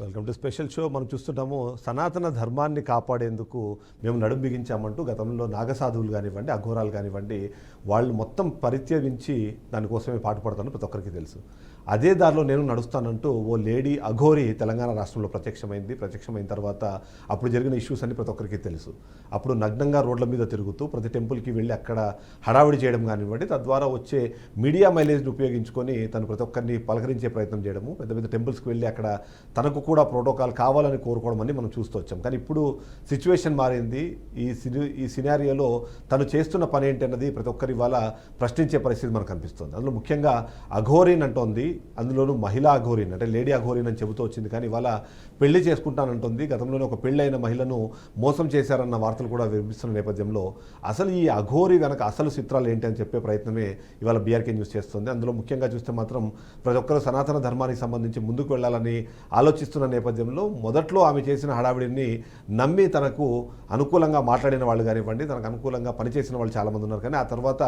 Welcome to special show. మనం చూస్తుంటాము సనాతన ధర్మాన్ని కాపాడేందుకు మేము నడుం బిగించామంటూ గతంలో నాగసాధువులు కానివ్వండి, అఘోరాలు కానివ్వండి, వాళ్ళు మొత్తం పరిత్యజించి దానికోసమే పాటుపడతాను ప్రతి ఒక్కరికి తెలుసు. అదే దారిలో నేను నడుస్తానంటూ ఓ లేడీ అఘోరి తెలంగాణ రాష్ట్రంలో ప్రత్యక్షమైన తర్వాత అప్పుడు జరిగిన ఇష్యూస్ అన్ని ప్రతి ఒక్కరికి తెలుసు. అప్పుడు నగ్నంగా రోడ్ల మీద తిరుగుతూ ప్రతి టెంపుల్కి వెళ్ళి అక్కడ హడావిడి చేయడం కానివ్వండి, తద్వారా వచ్చే మీడియా మైలేజ్ని ఉపయోగించుకొని తను ప్రతి ఒక్కరిని పలకరించే ప్రయత్నం చేయడము, పెద్ద పెద్ద టెంపుల్స్కి వెళ్ళి అక్కడ తనకు కూడా ప్రోటోకాల్ కావాలని కోరుకోవడం అని మనం చూస్తూ వచ్చాం. కానీ ఇప్పుడు సిచ్యువేషన్ మారింది. ఈ సినారియోలో తను చేస్తున్న పని ఏంటి అన్నది ప్రతి ఒక్కరి ఇవాళ ప్రశ్నించే పరిస్థితి మనకు కనిపిస్తుంది. అందులో ముఖ్యంగా అఘోరీన్ అంటోంది, అందులోనూ మహిళా అఘోరీన్ అంటే లేడీ అఘోరీన్ అని చెబుతూ వచ్చింది. కానీ ఇవాళ పెళ్లి చేసుకుంటానంటుంది. గతంలోనే ఒక పెళ్ళైన మహిళను మోసం చేశారన్న వార్తలు కూడా వినిపిస్తున్న నేపథ్యంలో అసలు ఈ అఘోరి వెనక అసలు చిత్రాలు ఏంటి అని చెప్పే ప్రయత్నమే ఇవాళ బీఆర్కే న్యూస్ చేస్తుంది. అందులో ముఖ్యంగా చూస్తే మాత్రం ప్రతి ఒక్కరు సనాతన ధర్మానికి సంబంధించి ముందుకు వెళ్ళాలని ఆలోచిస్తున్న నేపథ్యంలో మొదట్లో ఆమె చేసిన హడావిడిని నమ్మి తనకు అనుకూలంగా మాట్లాడిన వాళ్ళు కానివ్వండి, తనకు అనుకూలంగా పనిచేసిన వాళ్ళు చాలామంది ఉన్నారు. కానీ ఆ తర్వాత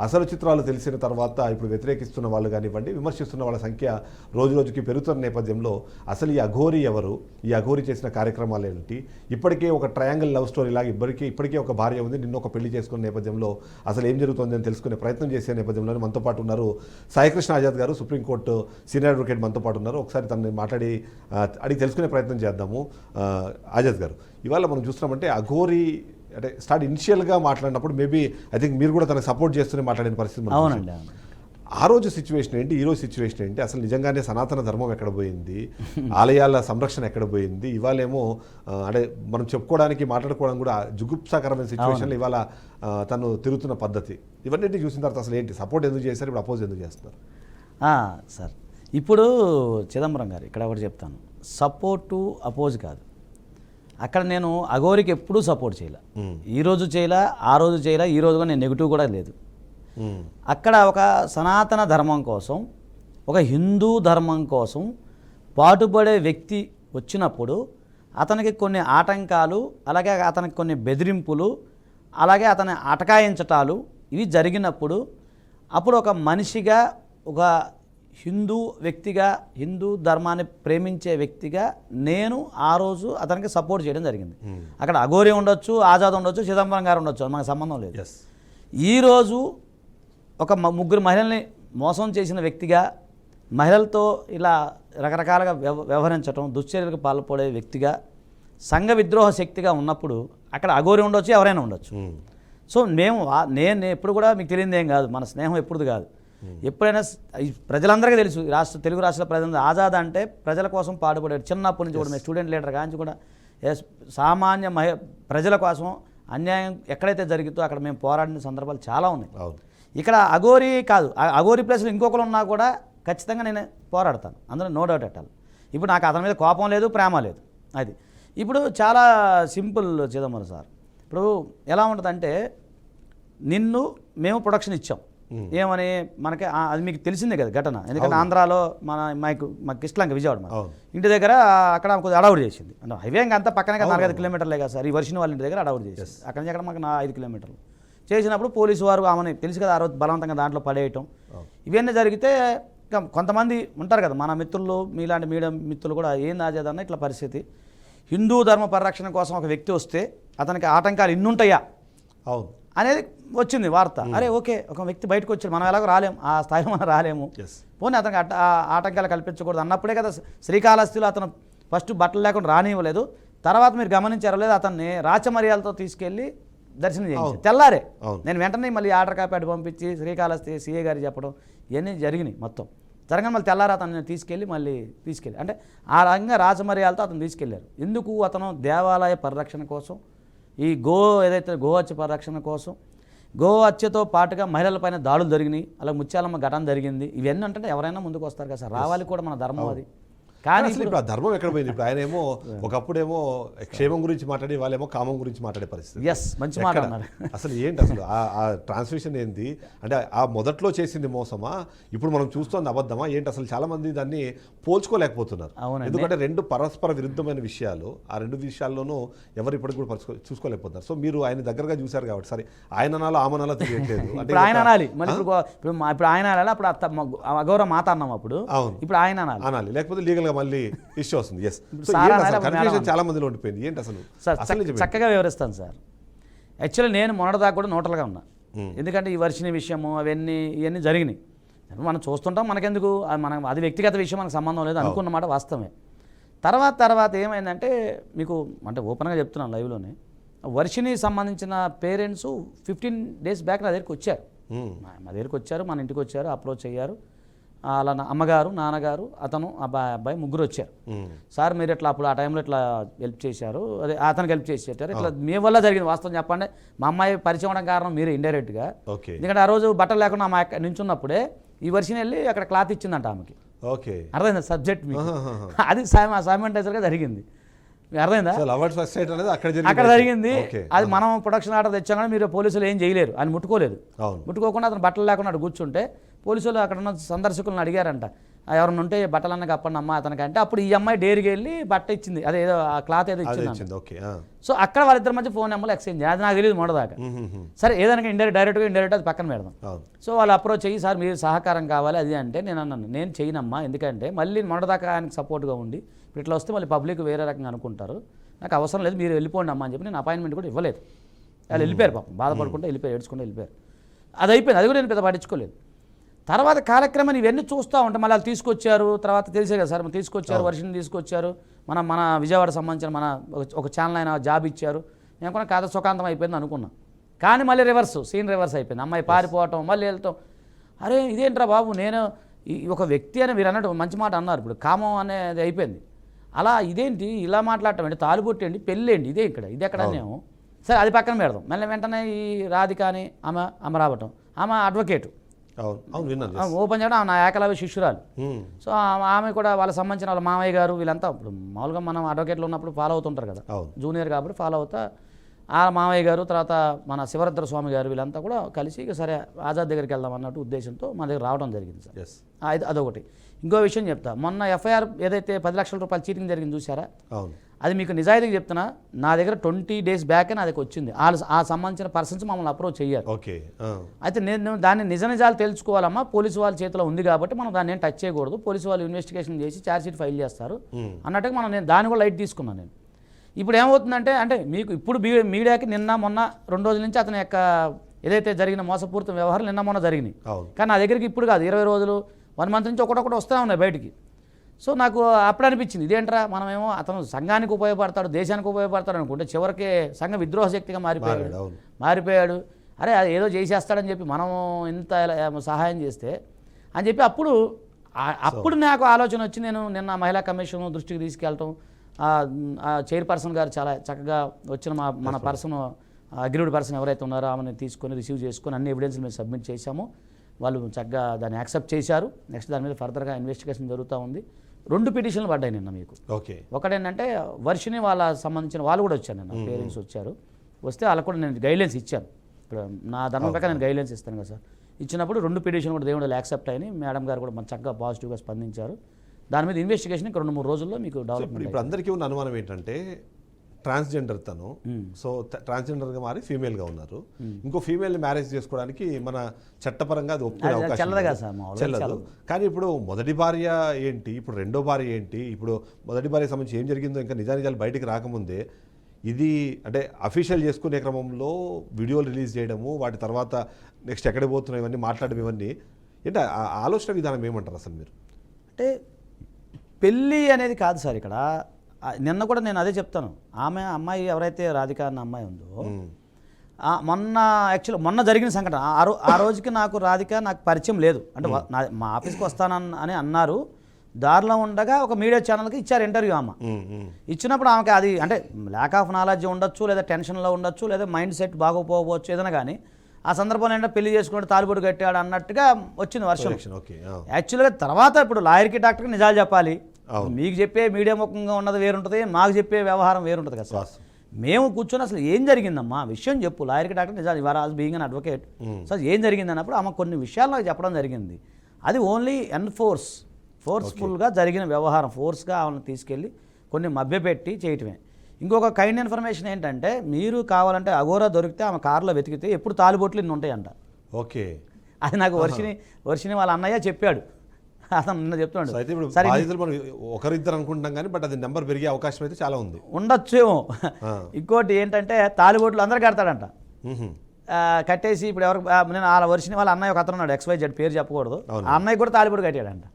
అసలు చిత్రాలు తెలిసిన తర్వాత ఇప్పుడు వ్యతిరేకిస్తున్న వాళ్ళు కానివ్వండి, విమర్శిస్తున్న వాళ్ళ సంఖ్య రోజు రోజుకి పెరుగుతున్న నేపథ్యంలో అసలు ఈ అఘోరి ఎవరు, ఈ అఘోరి చేసిన కార్యక్రమాలు ఏంటి, ఇప్పటికే ఒక ట్రయాంగిల్ లవ్ స్టోరీ లాగా ఇప్పటికే ఒక భార్య ఉంది, నిన్న ఒక పెళ్లి చేసుకున్న నేపథ్యంలో అసలు ఏం జరుగుతుంది అని తెలుసుకునే ప్రయత్నం చేసే నేపథ్యంలో మనతో పాటు ఉన్నారు సాయికృష్ణ ఆజాద్ గారు, సుప్రీంకోర్టు సీనియర్ అడ్వకేట్ మనతో పాటు ఉన్నారు. ఒకసారి తనని మాట్లాడి అడిగి తెలుసుకునే ప్రయత్నం చేద్దాము. ఆజాద్ గారు, ఇవాళ మనం చూస్తున్నామంటే అఘోరి అంటే ఇనిషియల్గా మాట్లాడినప్పుడు మేబీ ఐ థింక్ మీరు కూడా తనకు సపోర్ట్ చేస్తూనే మాట్లాడిన పరిస్థితి. అవునండి. ఆ రోజు సిచ్యువేషన్ ఏంటి, ఈ రోజు సిచ్యువేషన్ ఏంటి, అసలు నిజంగానే సనాతన ధర్మం ఎక్కడ పోయింది, ఆలయాల సంరక్షణ ఎక్కడ పోయింది, ఇవాళేమో అంటే మనం చెప్పుకోవడానికి మాట్లాడుకోవడం కూడా జుగుప్సాకరమైన సిచ్యువేషన్లో ఇవాళ తను తిరుగుతున్న పద్ధతి, ఇవన్నీ చూసిన తర్వాత అసలు ఏంటి, సపోర్ట్ ఎందుకు చేస్తారు, ఇప్పుడు అపోజ్ ఎందుకు చేస్తున్నారు? సార్, ఇప్పుడు చిదంబరం గారు ఇక్కడ ఒకటి చెప్తాను, సపోర్టు అపోజ్ కాదు. అక్కడ నేను అఘోరికి ఎప్పుడూ సపోర్ట్ చేయలే, ఈరోజు చేయలే, ఆ రోజు చేయలే, ఈ రోజు కూడా నేను నెగిటివ్ కూడా లేదు. అక్కడ ఒక సనాతన ధర్మం కోసం, ఒక హిందూ ధర్మం కోసం పాటుపడే వ్యక్తి వచ్చినప్పుడు అతనికి కొన్ని ఆటంకాలు, అలాగే అతనికి కొన్ని బెదిరింపులు, అలాగే అతని అటకాయించటాలు ఇవి జరిగినప్పుడు అప్పుడు ఒక మనిషిగా, ఒక హిందూ వ్యక్తిగా, హిందూ ధర్మాన్ని ప్రేమించే వ్యక్తిగా నేను ఆ రోజు అతనికి సపోర్ట్ చేయడం జరిగింది. అక్కడ అఘోరి ఉండొచ్చు, ఆజాద్ ఉండొచ్చు, చిదంబరం గారు ఉండొచ్చు, మనకు సంబంధం లేదు. ఈరోజు ఒక ముగ్గురు మహిళల్ని మోసం చేసిన వ్యక్తిగా, మహిళలతో ఇలా రకరకాలుగా వ్యవహరించడం, దుశ్చర్యలకు పాల్పడే వ్యక్తిగా, సంఘ విద్రోహ శక్తిగా ఉన్నప్పుడు అక్కడ అఘోరి ఉండొచ్చు, ఎవరైనా ఉండొచ్చు. సో నేను ఎప్పుడు కూడా మీకు తెలియదు ఏం కాదు, మన స్నేహం ఎప్పుడుది కాదు. ఎప్పుడైనా ప్రజలందరికీ తెలుసు, తెలుగు రాష్ట్రాల ప్రజలందరూ ఆజాద్ అంటే ప్రజల కోసం పాటుపడాడు. చిన్నప్పటి నుంచి కూడా మేము స్టూడెంట్ లీడర్ కానీ కూడా సామాన్య ప్రజల కోసం అన్యాయం ఎక్కడైతే జరుగుతుందో అక్కడ మేము పోరాడిన సందర్భాలు చాలా ఉన్నాయి. ఇక్కడ అఘోరి కాదు, అఘోరి ప్లేస్లో ఇంకొకరు ఉన్నా కూడా ఖచ్చితంగా నేను పోరాడతాను, అందులో నో డౌట్ ఎట్టాలి. ఇప్పుడు నాకు అతని మీద కోపం లేదు, ప్రేమ లేదు. అది ఇప్పుడు చాలా సింపుల్ చిదంబరం సార్. ఇప్పుడు ఎలా ఉంటుందంటే, మేము ఇచ్చాం ఏమని, మనకి అది మీకు తెలిసిందే కదా ఘటన. ఎందుకంటే ఆంధ్రాలో మాకు కిష్లంక విజయవాడ ఇంటి దగ్గర అక్కడ కొద్దిగా అడవుడు చేసింది. అంటే హైవే ఇంకా అంతా పక్కనే కదా, 4-5 కిలోమీటర్లే కదా సార్. ఈ వర్షం వాళ్ళ ఇంటి దగ్గర అడవుడు చేసింది. అక్కడి నుంచి అక్కడ మాకు 5 కిలోమీటర్లు చేసినప్పుడు పోలీసు వారు ఆమెను తెలుసు కదా, ఆ రోజు బలవంతంగా దాంట్లో పడేయటం ఇవన్నీ జరిగితే కొంతమంది ఉంటారు కదా మన మిత్రులు, మీలాంటి మీడియం మిత్రులు కూడా, ఏం ఆజాదన్న ఇట్లా పరిస్థితి, హిందూ ధర్మ పరిరక్షణ కోసం ఒక వ్యక్తి వస్తే అతనికి ఆటంకాలు ఇన్నుంటాయా అనేది వచ్చింది వార్త. అరే ఓకే, ఒక వ్యక్తి బయటకు వచ్చాడు, మనం ఎలాగో రాలేము, ఆ స్థాయిలో మనం రాలేము, పోనీ అతనికి ఆటంకాలు కల్పించకూడదు అన్నప్పుడే కదా శ్రీకాళహస్తిలో అతను ఫస్ట్ బట్టలు లేకుండా రానివ్వలేదు. తర్వాత మీరు గమనించారో లేదు, అతన్ని రాచమర్యాలతో తీసుకెళ్ళి దర్శనం చేయించారు. తెల్లారే నేను వెంటనే మళ్ళీ ఆర్డర్ కాపీ అటు పంపించి శ్రీకాళహస్తి సీఏ గారు చెప్పడం ఇవన్నీ జరిగినాయి. మొత్తం జరగని మళ్ళీ తెల్లారి అతను తీసుకెళ్ళి అంటే ఆ రకంగా రాచమర్యాలతో అతను తీసుకెళ్లారు. ఎందుకు? అతను దేవాలయ పరిరక్షణ కోసం, ఈ ఏదైతే గోహత్య పరిరక్షణ కోసం, గోహత్యతో పాటుగా మహిళలపైన దాడులు జరిగినాయి, అలాగే ముత్యాలమ్మ ఘటన జరిగింది. ఇవన్నీ అంటే ఎవరైనా ముందుకు వస్తారు కదా సార్, రావాలి కూడా మన ధర్మం అది. కానీ ఇప్పుడు ఆ ధర్మం ఎక్కడ పోయింది? ఇప్పుడు ఆయన ఏమో ఒకప్పుడేమో క్షేమం గురించి మాట్లాడి, వాళ్ళేమో కామం గురించి మాట్లాడే పరిస్థితి. మంచి మాట అన్నారు. అసలు ఏంటి అసలు ఆ ట్రాన్స్లేషన్ ఏంది? అంటే ఆ మొదట్లో చేసింది మోసమా, ఇప్పుడు మనం చూస్తోంది అబద్ధమా ఏంటి? అసలు చాలా మంది దాన్ని పోల్చుకోలేకపోతున్నారు. ఎందుకంటే రెండు పరస్పర విరుద్ధమైన విషయాలు, ఆ రెండు విషయాల్లోనూ ఎవరు ఇప్పటికి కూడా చూసుకోలేకపోతున్నారు. సో మీరు ఆయన దగ్గరగా చూశారు కాబట్టి సరే ఆయన అనాలో ఆమనాలో తెలియట్లేదు. అంటే ఆయన అనాలి, ఇప్పుడు ఆయన అనాలి, అప్పుడు అఘోర మాత అన్నాం, అప్పుడు ఇప్పుడు ఆయన అనాలి, లేకపోతే లీగల్ గా మళ్ళీ ఇష్యూ వస్తుంది. ఎస్, సారా నాయన మేడం కన్ఫ్యూజన్ చాలా మందిలో ఉండిపోయింది. ఏంటి అసలు సార్ అసలు నిజమే. చక్కగా వివరిస్తాను సార్. యాక్చువల్లీ నేను మొన్నటిదాకా కూడా న్యూట్రల్గా ఉన్నా, ఎందుకంటే ఈ వర్షిని విషయము ఇవన్నీ జరిగినాయి. మనం చూస్తుంటాం, మనకెందుకు అది వ్యక్తిగత విషయం, మనకు సంబంధం లేదు అనుకున్నమాట వాస్తవమే. తర్వాత ఏమైందంటే మీకు అంటే ఓపెన్గా చెప్తున్నాను లైవ్లోనే, వర్షిని సంబంధించిన పేరెంట్స్ 15 days బ్యాక్ నా దగ్గరికి వచ్చారు. మా దగ్గరికి వచ్చారు, మన ఇంటికి వచ్చారు, అప్రోచ్ అయ్యారు. అలా అమ్మగారు, నాన్నగారు, అతను అబ్బాయి ముగ్గురు వచ్చారు. సార్ మీరు ఇట్లా అప్పుడు ఆ టైంలో ఇట్లా హెల్ప్ చేశారు, అదే అతనికి హెల్ప్ చేశారు, ఇట్లా మీ వల్ల జరిగింది వాస్తవం చెప్పండి. మా అమ్మాయి పరిచయం అవడం కారణం మీరే ఇండైరెక్ట్గా. ఎందుకంటే ఆ రోజు బట్టలు లేకుండా మా నించున్నప్పుడే ఈ వర్షం వెళ్ళి అక్కడ క్లాత్ ఇచ్చిందంట ఆమెకి. ఓకే, అర్థమైందా సబ్జెక్ట్ మీకు? అది సైమెంటైజర్గా జరిగింది. అర్థమైందా? అక్కడ జరిగింది. అది మనం ప్రొడక్షన్ ఆర్డర్ తెచ్చాం కానీ మీరు పోలీసులు ఏం చేయలేరు, ఆయన ముట్టుకోలేదు. ముట్టుకోకుండా అతను బట్టలు లేకుండా అక్కడ కూర్చుంటే పోలీసులు అక్కడ ఉన్న సందర్శకులను అడిగారంట, ఎవరైనా ఉంటే బట్టలన్నా కప్పండి అమ్మ అతనికి. అంటే అప్పుడు ఈ అమ్మాయి డేరికి వెళ్ళి బట్ట ఇచ్చింది, అదే ఏదో ఆ క్లాత్ ఏదో ఇచ్చింది. సో అక్కడ వాళ్ళిద్దరి మధ్య ఫోన్ నెంబర్లు ఎక్స్చేంజ్, అది నాకు తెలియదు మొదటిదాకా. సరే ఏదైనా డైరెక్ట్గా అది పక్కన పెడదాం. సో వాళ్ళు అప్రోచ్ అయ్యి సార్ మీరు సహకారం కావాలి అది అంటే నేను అన్నాను, నేను చేయనమ్మా, ఎందుకంటే మళ్ళీ మొదటిదాకా ఆయనకు సపోర్ట్గా ఉండి ఇట్లా వస్తే మళ్ళీ పబ్లిక్ వేరే రకంగా అనుకుంటారు, నాకు అవసరం లేదు, మీరు వెళ్ళిపోండి అమ్మా అని చెప్పి నేను అపాయింట్మెంట్ కూడా ఇవ్వలేదు. వాళ్ళు వెళ్ళిపోయారు, పాపం బాధపడుకుంటే వెళ్ళిపోయారు, ఏడ్చుకుంటూ వెళ్ళిపోయారు. అది అయిపోయింది, అది కూడా నేను పెద్ద పట్టించుకోలేదు. తర్వాత కాలక్రమం ఇవన్నీ చూస్తూ ఉంటాం. మళ్ళీ వాళ్ళు తీసుకొచ్చారు, తర్వాత తెలిసే కదా సార్, తీసుకొచ్చారు, వర్షం తీసుకొచ్చారు, మన విజయవాడ సంబంధించిన మన ఒక ఛానల్ అయినా జాబ్ ఇచ్చారు. నేను కూడా కథ సుఖాంతం అయిపోయింది అనుకున్నా, కానీ మళ్ళీ సీన్ రివర్స్ అయిపోయింది. అమ్మాయి పారిపోవటం, మళ్ళీ వెళ్తాం. అరే ఇదేంట్రా బాబు, నేను ఒక వ్యక్తి అని మీరు అన్నట్టు మంచి మాట అన్నారు, ఇప్పుడు కామం అనేది అయిపోయింది. అలా ఇదేంటి ఇలా మాట్లాడటం ఏంటి, తాలిబొట్టేంటి, పెళ్ళేంటి, ఇదే ఎక్కడ మేము సరే అది పక్కన పెడదాం. మళ్ళీ వెంటనే ఈ రాధిక అని ఆమె రావటం, ఆమె అడ్వకేటు, ఓపెన్ చేయడం, నా ఏకలవ్య శిష్యురాలు. సో ఆమె కూడా వాళ్ళకి సంబంధించిన వాళ్ళ మామయ్య గారు వీళ్ళంతా ఇప్పుడు మామూలుగా మనం అడ్వకేట్లో ఉన్నప్పుడు ఫాలో అవుతుంటారు కదా, జూనియర్ కాబట్టి ఫాలో అవుతా ఆ మామయ్య గారు, తర్వాత మన శివరుద్ర స్వామి గారు వీళ్ళంతా కూడా కలిసి ఇక సరే ఆజాద్ దగ్గరికి వెళ్దాం అన్నట్టు ఉద్దేశంతో మా దగ్గర రావడం జరిగింది సార్. అదొకటి. ఇంకో విషయం చెప్తా, మొన్న ఎఫ్ఐఆర్ ఏదైతే 10 లక్షల రూపాయలు చీటింగ్ జరిగింది చూసారా, అది మీకు నిజాయితీగా చెప్తున్నా, నా దగ్గర 20 days బ్యాక్ నా దగ్గర వచ్చింది. ఆ సంబంధించిన పర్సన్స్ మమ్మల్ని అప్రోచ్ అయ్యారు. అయితే నేను దాన్ని నిజాలు తెలుసుకోవాలమ్మా, పోలీసు వాళ్ళ చేతిలో ఉంది కాబట్టి మనం దాన్ని ఏం టచ్ చేయకూడదు, పోలీసు వాళ్ళు ఇన్వెస్టిగేషన్ చేసి ఛార్జ్షీట్ ఫైల్ చేస్తారు అన్నట్టుగా నేను దాన్ని కూడా లైట్ తీసుకున్నాను. నేను ఇప్పుడు ఏమవుతుందంటే, అంటే మీకు ఇప్పుడు మీడియాకి మొన్న 2 రోజుల నుంచి అతని యొక్క ఏదైతే జరిగిన మోసపూరిత వ్యవహారం మొన్న జరిగినాయి, కానీ నా దగ్గరికి ఇప్పుడు కాదు 20 రోజులు 1 month నుంచి ఒకటొకటి వస్తూనే ఉన్నాయి బయటికి. సో నాకు అప్పుడు అనిపించింది, ఇదేంట్రా మనమేమో అతను సంఘానికి ఉపయోగపడతాడు, దేశానికి ఉపయోగపడతాడు అనుకుంటే చివరికి సంఘ విద్రోహ శక్తిగా మారిపోయాడు. అరే అది ఏదో చేసేస్తాడని చెప్పి మనం ఇంత సహాయం చేస్తే అని చెప్పి అప్పుడు నాకు ఆలోచన వచ్చి నేను నిన్న మహిళా కమిషన్ దృష్టికి తీసుకెళ్ళటం, చైర్పర్సన్ గారు చాలా చక్కగా వచ్చిన మన పర్సన్ అగ్రీడ్ పర్సన్ ఎవరైతే ఉన్నారో ఆమెను తీసుకొని రిసీవ్ చేసుకొని అన్ని ఎవిడెన్స్ మేము సబ్మిట్ చేశాము. వాళ్ళు చక్కగా దాన్ని యాక్సెప్ట్ చేశారు. నెక్స్ట్ దాని మీద ఫర్దర్గా ఇన్వెస్టిగేషన్ జరుగుతూ ఉంది. 2 పిటిషన్లు పడ్డాయి నిన్న మీకు. ఒకటేంటంటే వర్షిని వాళ్ళ సంబంధించిన వాళ్ళు కూడా వచ్చారు, నిన్న పేరెంట్స్ వచ్చారు. వస్తే వాళ్ళకు కూడా నేను గైడ్లైన్స్ ఇచ్చాను. ఇప్పుడు నా ధర్మం ప్రకారం నేను గైడ్లైన్స్ ఇస్తాను కదా సార్. ఇచ్చినప్పుడు 2 పిటిషన్లు కూడా దేవుడు యాక్సెప్ట్ అయినాయి. మేడం గారు కూడా చక్కగా పాజిటివ్గా స్పందించారు. దాని మీద ఇన్వెస్టిగేషన్ 2-3 రోజుల్లో మీకు డెవలప్మెంట్. ఇప్పుడు అందరికీ ఉన్న అనుమానం ఏంటంటే ట్రాన్స్జెండర్ తను, సో ట్రాన్స్జెండర్గా మారి ఫీమేల్గా ఉన్నారు. ఇంకో ఫీమేల్ని మ్యారేజ్ చేసుకోవడానికి మన చట్టపరంగా అది ఒప్పుకునే అవకాశం చెల్లదు. కానీ ఇప్పుడు మొదటి భార్య ఏంటి, ఇప్పుడు రెండో భార్య ఏంటి, ఇప్పుడు మొదటి భార్య సంబంధించి ఏం జరిగిందో ఇంకా నిజాలు బయటికి రాకముందే ఇది అంటే అఫీషియల్ చేసుకునే క్రమంలో వీడియోలు రిలీజ్ చేయడము, వాటి తర్వాత నెక్స్ట్ ఎక్కడికి పోతున్నాయి ఇవన్నీ మాట్లాడడం, ఇవన్నీ ఏంటి ఆలోచన విధానం ఏమంటారు అసలు మీరు? అంటే పెళ్ళి అనేది కాదు సార్ ఇక్కడ. నిన్న కూడా నేను అదే చెప్తాను, అమ్మాయి ఎవరైతే రాధిక అన్న అమ్మాయి ఉందో, మొన్న జరిగిన సంఘటన ఆ రోజుకి నాకు పరిచయం లేదు. అంటే మా ఆఫీస్కి వస్తానని అన్నారు, దారిలో ఉండగా ఒక మీడియా ఛానల్కి ఇచ్చారు ఇంటర్వ్యూ. ఇచ్చినప్పుడు ఆమెకి అది అంటే ల్యాక్ ఆఫ్ నాలెడ్జ్ ఉండొచ్చు, లేదా టెన్షన్లో ఉండొచ్చు, లేదా మైండ్ సెట్ బాగోపోవచ్చు, ఏదైనా కానీ ఆ సందర్భంలో ఏంటంటే పెళ్లి చేసుకుంటే తాలిబొట్టు కట్టాడు అన్నట్టుగా వచ్చింది వర్షం. యాక్చువల్గా తర్వాత ఇప్పుడు లాయర్కి డాక్టర్కి నిజాలు చెప్పాలి. మీకు చెప్పే మీడియా ముఖంగా ఉన్నది వేరుంటుంది, మాకు చెప్పే వ్యవహారం వేరుంటుంది కదా సార్. మేము కూర్చొని అసలు ఏం జరిగిందమ్మా విషయం చెప్పు, లాయర్కి డాక్టర్ నిజాలు ఇవాళ బీయింగ్ అన్ అడ్వకేట్ సార్ ఏం జరిగింది అన్నప్పుడు ఆమె కొన్ని విషయాలు నాకు చెప్పడం జరిగింది. అది ఓన్లీ ఫోర్స్ఫుల్గా జరిగిన వ్యవహారం, ఫోర్స్గా ఆమెను తీసుకెళ్ళి కొన్ని మభ్యపెట్టి చేయటమే. ఇంకొక కైండ్ ఇన్ఫర్మేషన్ ఏంటంటే, మీరు కావాలంటే అఘోరా దొరికితే ఆమె కారులో వెతికితే ఎప్పుడు తాలిబొట్లు ఇన్ని ఉంటాయంట. ఓకే, అది నాకు వర్షిని వాళ్ళ అన్నయ్య చెప్పాడు. అతను నిన్న చెప్తున్నాడు. సో అయితే ఇప్పుడు సరే బాధితులు మనం ఒకరిద్దరు అనుకుంటున్నాం కానీ బట్ అది నెంబర్ పెరిగే అవకాశం అయితే చాలా ఉంది. ఉండొచ్చేమో. ఆ. ఇంకోటి ఏంటంటే తాలిబోట్లు అందరు కడతాడంట. మ్హూ. కట్టేసి ఇప్పుడు ఎవరు నేను వాళ్ళ వర్షిని వాళ్ళ అన్నయ్య ఒక అతను ఉన్నాడు, XYZ పేరు చెప్పకూడదు, అవును. ఆ అన్నయ్య కూడా తాలిబోటు కట్టాడంట.